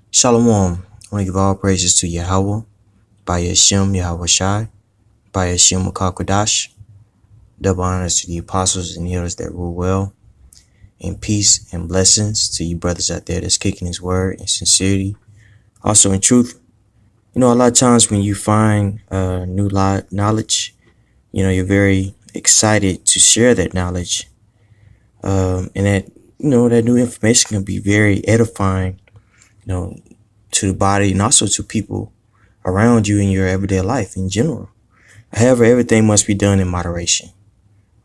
Shalom. I want to give all praises to Yahweh, by Yahshem Yahweh Shai, by Yahshem Makakwadash. Double honors to the apostles and healers that rule well, and peace and blessings to you brothers out there that's kicking his word in sincerity. Also in truth, a lot of times when you find new knowledge, you're very excited to share that knowledge. And that new information can be very edifying, to the body and also to people around you in your everyday life in general. However, everything must be done in moderation.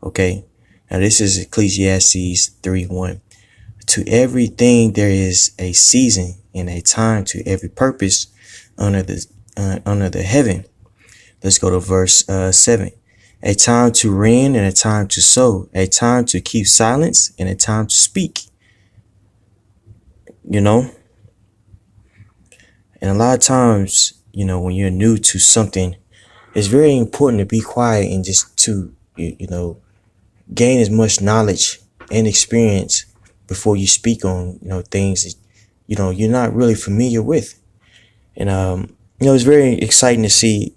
Okay. Now this is Ecclesiastes 3:1. To everything there is a season and a time to every purpose under the heaven. Let's go to verse 7. A time to reign and a time to sow, a time to keep silence and a time to speak. And a lot of times, when you're new to something, it's very important to be quiet and just to, gain as much knowledge and experience before you speak on, things that, you're not really familiar with. And, it's very exciting to see,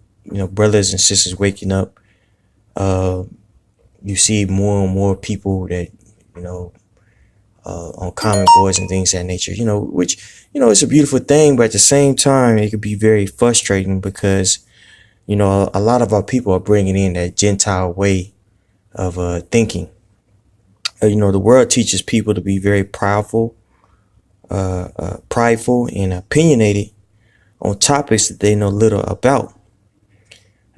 brothers and sisters waking up. You see more and more people that, on comment boards and things of that nature, which, it's a beautiful thing, but at the same time, it could be very frustrating because, a lot of our people are bringing in that Gentile way of thinking. The world teaches people to be very prideful and opinionated on topics that they know little about.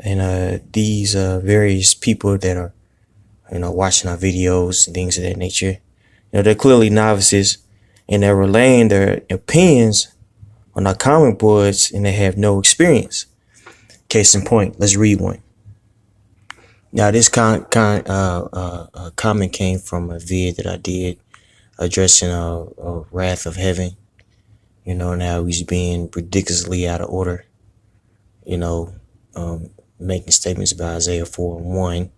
And these various people that are, watching our videos and things of that nature, they're clearly novices and they're relaying their opinions on our comment boards and they have no experience. Case in point, let's read one. Now, this comment came from a vid that I did addressing a wrath of heaven. Now he's being ridiculously out of order, making statements about Isaiah 4:1,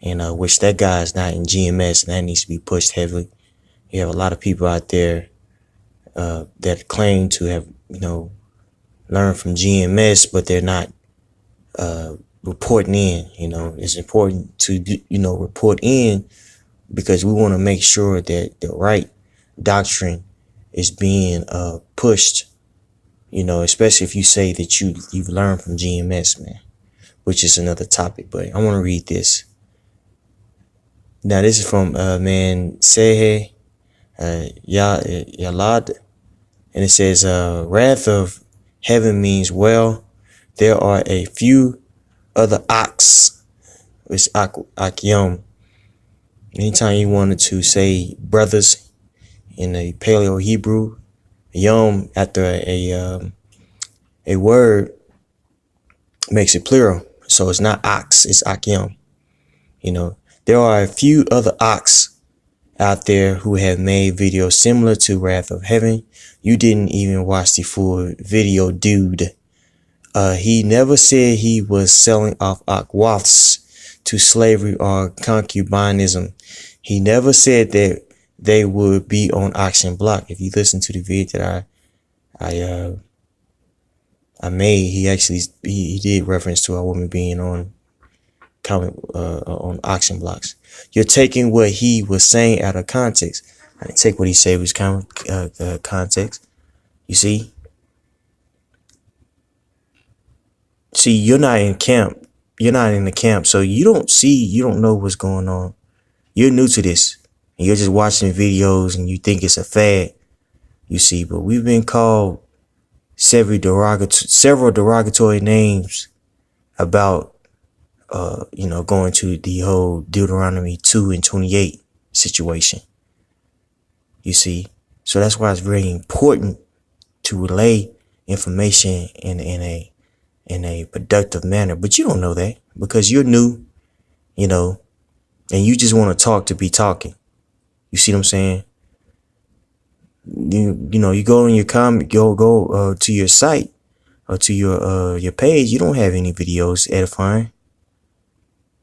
and which that guy is not in GMS and that needs to be pushed heavily. You have a lot of people out there that claim to have, learned from GMS, but they're not reporting in. It's important to, report in because we want to make sure that the right doctrine is being pushed, especially if you say that you've learned from GMS, man, which is another topic. But I want to read this. Now, this is from man Sehe Yalad, and it says, wrath of heaven means, well, there are a few other ox, it's akyom. Anytime you wanted to say brothers in a Paleo Hebrew, yom after a word makes it plural. So it's not ox, it's akyom. There are a few other ox out there who have made videos similar to Wrath of Heaven. You didn't even watch the full video, dude. He never said he was selling off akwafs to slavery or concubinism. He never said that they would be on auction block. If you listen to the video that I made, he did reference to a woman being on auction blocks. You're taking what he was saying out of context. I didn't take what he said was context. You see, you're not in camp. You're not in the camp, so you don't know what's going on. You're new to this, and you're just watching videos, and you think it's a fad. You see, but we've been called several derogatory names about, going to the whole Deuteronomy 2:28 situation. You see, so that's why it's very important to relay information in a productive manner. But you don't know that because you're new, and you just want to talk to be talking. You see what I'm saying? You go on your go to your site or to your page. You don't have any videos edifying.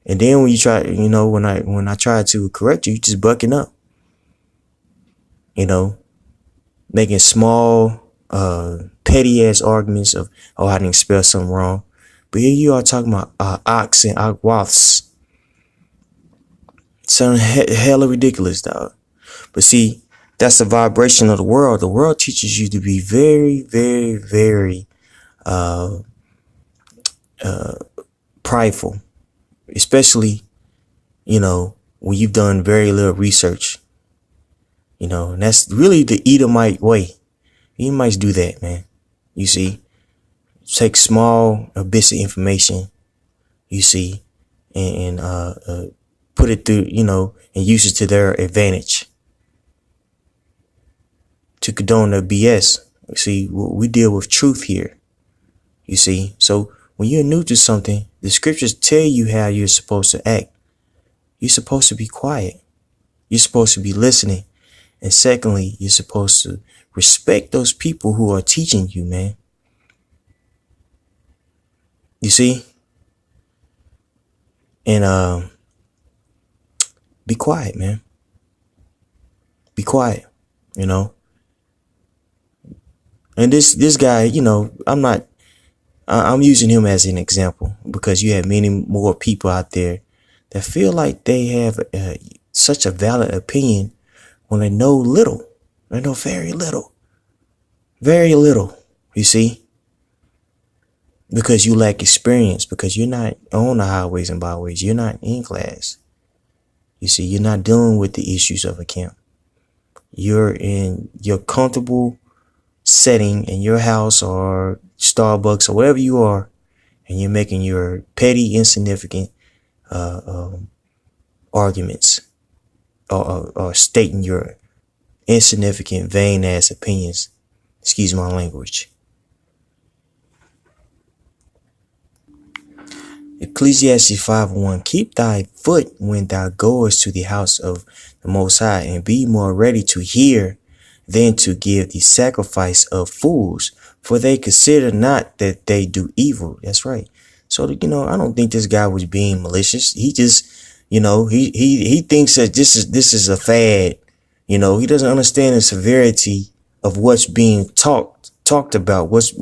And then when you try, when I try to correct you, just bucking up, making small, petty ass arguments of, oh, I didn't spell something wrong. But here you are talking about ox and aquaths. Sound hella ridiculous, dog. But see, that's the vibration of the world. The world teaches you to be very, very, very prideful, especially, when you've done very little research. And that's really the Edomite way. Edomites do that, man. You see, take small bits of information, you see, and put it through, and use it to their advantage to condone their BS. You see, we deal with truth here. You see, so when you're new to something, the scriptures tell you how you're supposed to act. You're supposed to be quiet. You're supposed to be listening. And secondly, you're supposed to respect those people who are teaching you, man. You see? And be quiet, man. Be quiet, And this guy, I'm using him as an example because you have many more people out there that feel like they have such a valid opinion when they know little. They know very little. Very little, you see? Because you lack experience, because you're not on the highways and byways. You're not in class. You see, you're not dealing with the issues of a camp. You're in your comfortable setting in your house or Starbucks or wherever you are, and you're making your petty, insignificant arguments or stating your insignificant, vain ass opinions. Excuse my language. Ecclesiastes 5:1. Keep thy foot when thou goest to the house of the Most High, and be more ready to hear than to give the sacrifice of fools, for they consider not that they do evil. That's right. So, I don't think this guy was being malicious. He just, he thinks that this is a fad. He doesn't understand the severity of what's being talked about, what's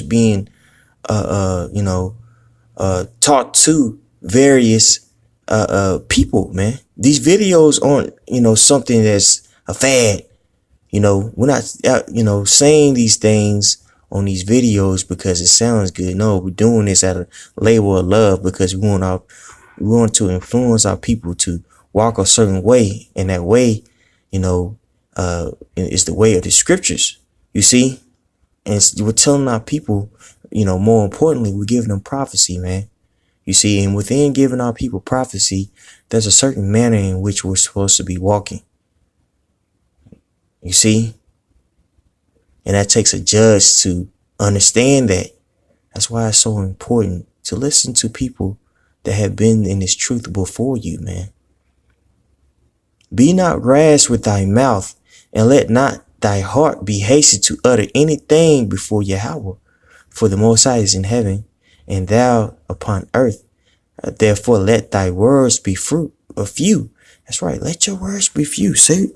being, taught to various people, man. These videos aren't, something that's a fad. We're not, saying these things on these videos because it sounds good. No, we're doing this out of labor of love because we want to influence our people to walk a certain way. And that way, is the way of the scriptures, you see? And we're telling our people, more importantly, we're giving them prophecy, man. You see, and within giving our people prophecy, there's a certain manner in which we're supposed to be walking. You see? And that takes a judge to understand that. That's why it's so important to listen to people that have been in this truth before you, man. Be not rash with thy mouth, and let not thy heart be hasty to utter anything before Yahweh. For the Most High is in heaven, and thou upon earth. Therefore let thy words be few. That's right. Let your words be few. Say,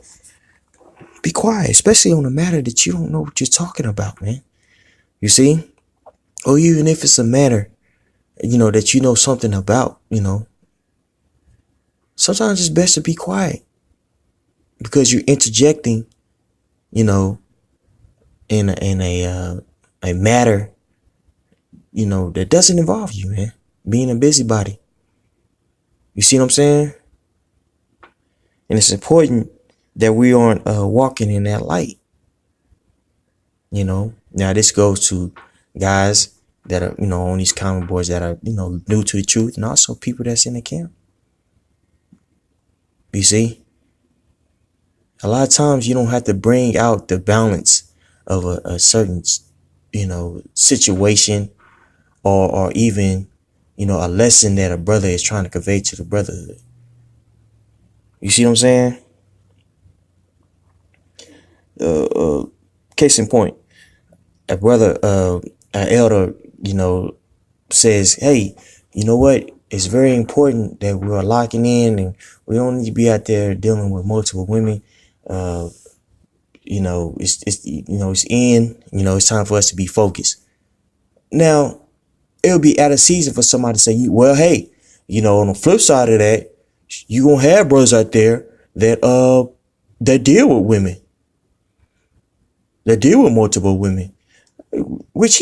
be quiet, especially on a matter that you don't know what you're talking about, man. You see? Or even if it's a matter, that you know something about, sometimes it's best to be quiet because you're interjecting, in a matter, that doesn't involve you, man. Being a busybody. You see what I'm saying? And it's important that we aren't walking in that light. Now this goes to guys that are, on these common boards that are, new to the truth, and also people that's in the camp. You see? A lot of times you don't have to bring out the balance of a certain, situation or even, a lesson that a brother is trying to convey to the brotherhood. You see what I'm saying? Case in point, a brother, an elder, says, hey, you know what? It's very important that we are locking in, and we don't need to be out there dealing with multiple women, it's in. It's time for us to be focused. Now, it'll be out of season for somebody to say, well, hey, on the flip side of that, you gonna have brothers out there that deal with women, that deal with multiple women, which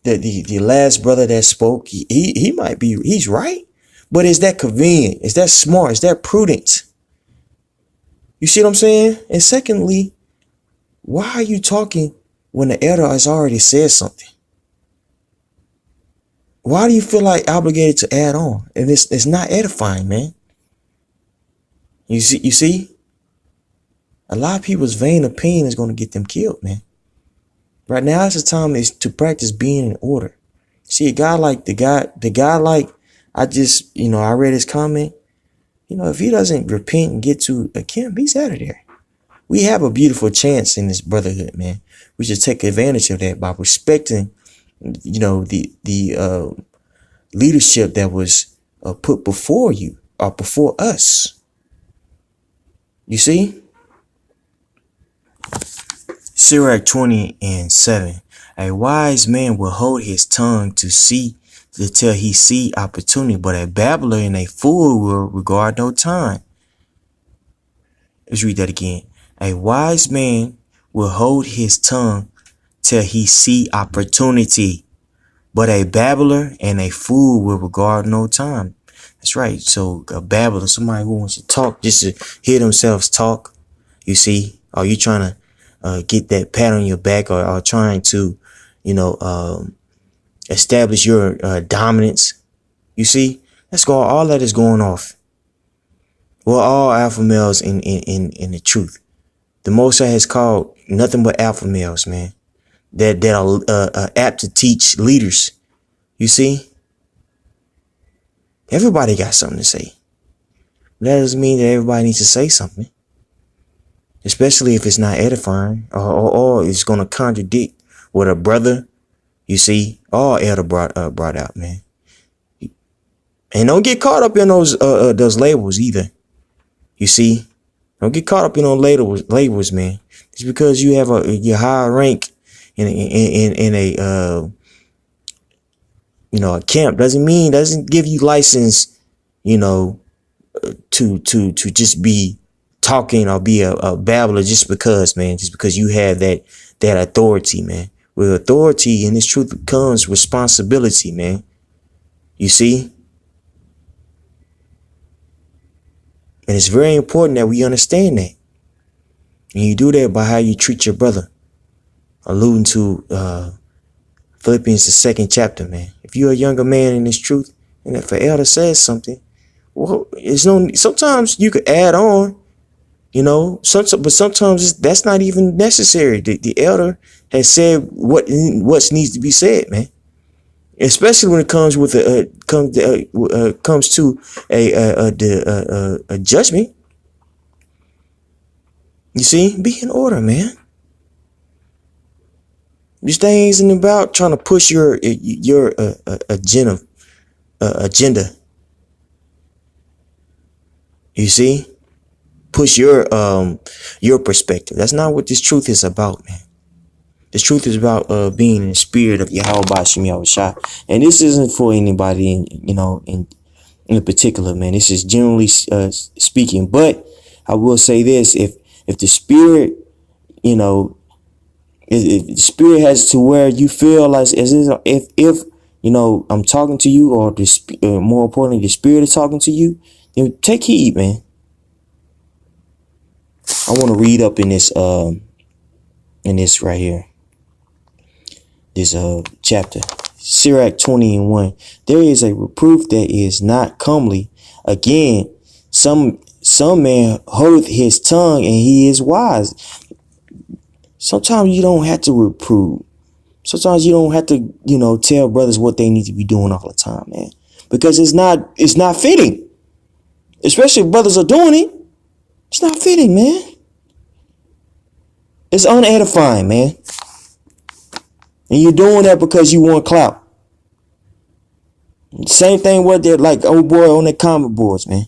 the last brother that spoke, he might be, he's right, but is that convenient? Is that smart? Is that prudent? You see what I'm saying? And secondly, why are you talking when the elder has already said something? Why do you feel like obligated to add on? And it's not edifying, man. You see, a lot of people's vain opinion is going to get them killed, man. Right now, it's the time is to practice being in order. See, a guy like the guy like, I read his comment. If he doesn't repent and get to a camp, he's out of there. We have a beautiful chance in this brotherhood, man. We should take advantage of that by respecting, the leadership that was put before you or before us. You see? Sirach 20:7. A wise man will hold his tongue till he see opportunity, but a babbler and a fool will regard no time. Let's read that again. A wise man will hold his tongue till he see opportunity, but a babbler and a fool will regard no time. That's right. So a babbler, somebody who wants to talk just to hear themselves talk. You see, are you trying to get that pat on your back, or trying to, establish your dominance? You see, all that is going off. We're all alpha males in the truth. The Most High has called nothing but alpha males, man, that are apt to teach leaders. You see, everybody got something to say. That doesn't mean that everybody needs to say something, especially if it's not edifying or it's going to contradict what a brother, you see, or elder brought out, man. And don't get caught up in those labels either. You see, don't get caught up in those labels, man. Just because you have your high rank in a a camp doesn't give you license, to just be talking or be a babbler just because you have that authority, man. With authority in this truth comes responsibility, man. You see? And it's very important that we understand that. And you do that by how you treat your brother. Alluding to Philippians, the 2nd chapter, man. If you're a younger man in this truth, and if an elder says something, well, sometimes you could add on, but sometimes that's not even necessary. The elder has said what needs to be said, man. Especially when it comes with comes to a judgment. You see, be in order, man. This thing isn't about trying to push your agenda. You see, push your perspective. That's not what this truth is about, man. This truth is about being in the spirit of Yahweh Bashim Yahushua. And this isn't for anybody in particular, man. This is generally speaking. But I will say this: if the spirit, if the spirit has to where you feel as if I'm talking to you, or more importantly, the spirit is talking to you, then take heed, man. I want to read up in this right here. This chapter, Sirach 20:1. There is a reproof that is not comely. Again, some man holdeth his tongue, and he is wise. Sometimes you don't have to reprove. Sometimes you don't have to, tell brothers what they need to be doing all the time, man, because it's not fitting. Especially if brothers are doing it, it's not fitting, man. It's unedifying, man. And you're doing that because you want clout. Same thing with that, like old boy on the comment boards, man.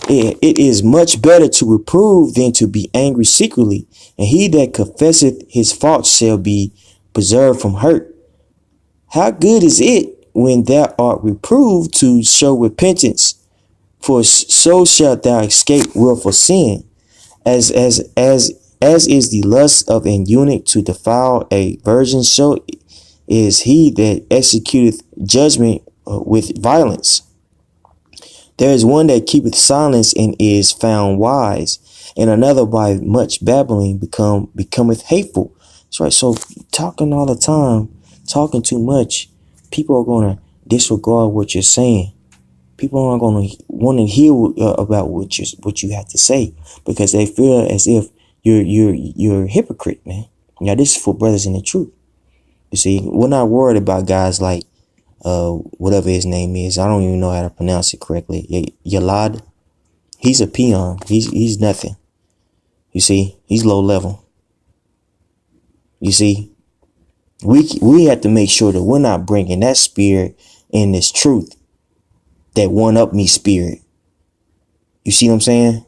it is much better to reprove than to be angry secretly, and he that confesseth his faults shall be preserved from hurt. How good is it when thou art reproved to show repentance? For so shalt thou escape willful sin, as is the lust of an eunuch to defile a virgin, so is he that executeth judgment with violence. There is one that keepeth silence and is found wise, and another by much babbling becometh hateful. That's right. So talking all the time, talking too much, people are gonna disregard what you're saying. People aren't gonna want to hear about what you have to say, because they feel as if you're a hypocrite, man. Now this is for brothers in the truth. You see, we're not worried about guys like whatever his name is. I don't even know how to pronounce it correctly. Yalad. He's a peon. He's nothing. You see, he's low level. You see, we have to make sure that we're not bringing that spirit in this truth, that one up me spirit. You see what I'm saying?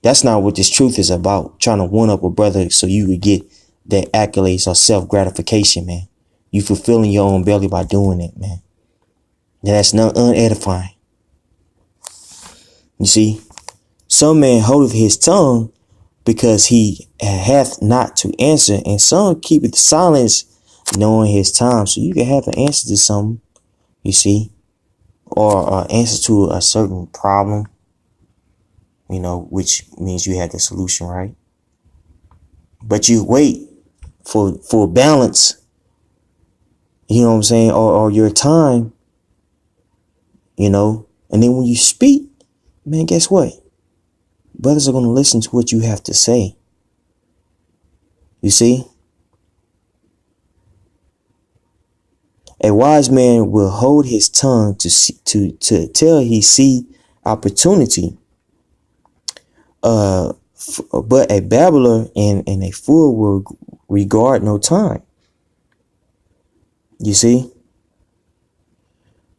That's not what this truth is about. Trying to one up a brother so you would get that accolades or self gratification, man. You fulfilling your own belly by doing it, man. That's not unedifying. You see, some man holdeth his tongue because he hath not to answer, and some keepeth silence knowing his time. So you can have an answer to something, you see, or an answer to a certain problem, you know, which means you have the solution, right? But you wait for balance, you know what I'm saying, or your time, you know, and then when you speak, man, guess what? Brothers are going to listen to what you have to say. You see? A wise man will hold his tongue to till he see opportunity. But a babbler and a fool will regard no time. You see?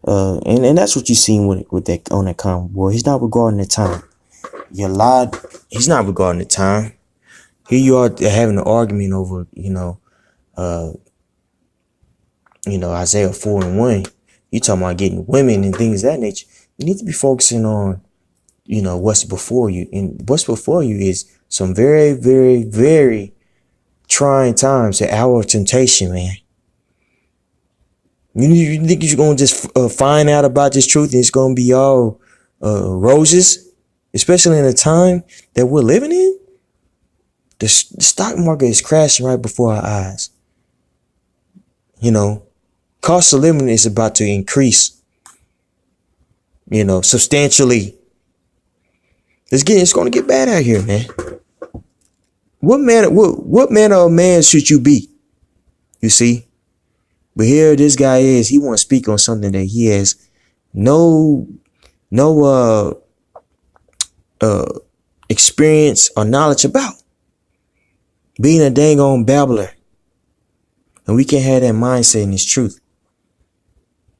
And that's what you seen with that on that common boy. He's not regarding the time. You lied. He's not regarding the time. Here you are having an argument over, Isaiah 4:1. You talking about getting women and things of that nature. You need to be focusing on, what's before you. And what's before you is some very, very, very trying times, the hour of temptation, man. You think you're going to just find out about this truth and it's going to be all roses? Especially in the time that we're living in, the stock market is crashing right before our eyes. Cost of living is about to increase, substantially. It's going to get bad out here, man. What manner of man should you be? You see? But here this guy is, he want to speak on something that he has no experience or knowledge about. Being a dang on babbler. And we can't have that mindset in this truth.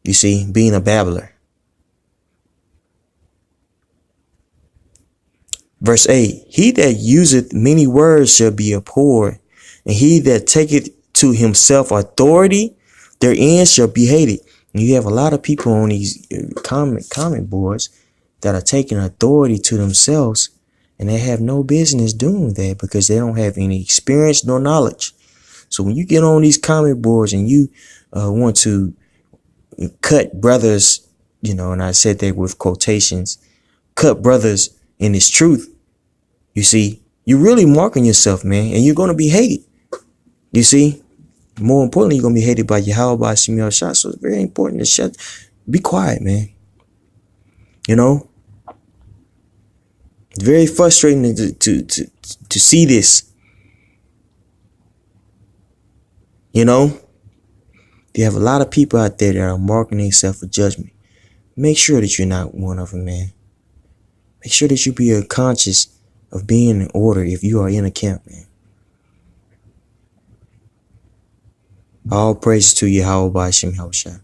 You see, being a babbler. Verse 8, he that useth many words shall be abhorred, and he that taketh to himself authority, their end shall be hated. And you have a lot of people on these comment boards that are taking authority to themselves, and they have no business doing that because they don't have any experience nor knowledge. So when you get on these comment boards and you want to cut brothers, and I said that with quotations, cut brothers in this truth, you see, you're really marking yourself, man, and you're going to be hated. You see, more importantly, you're going to be hated by Yahweh, by Shemiel Shah. So it's very important to be quiet, man. It's very frustrating to see this. You have a lot of people out there that are marking themselves for judgment. Make sure that you're not one of them, man. Make sure that you be conscious of being in order if you are in a camp, man. All praise to Yahweh by Shemiel Shah.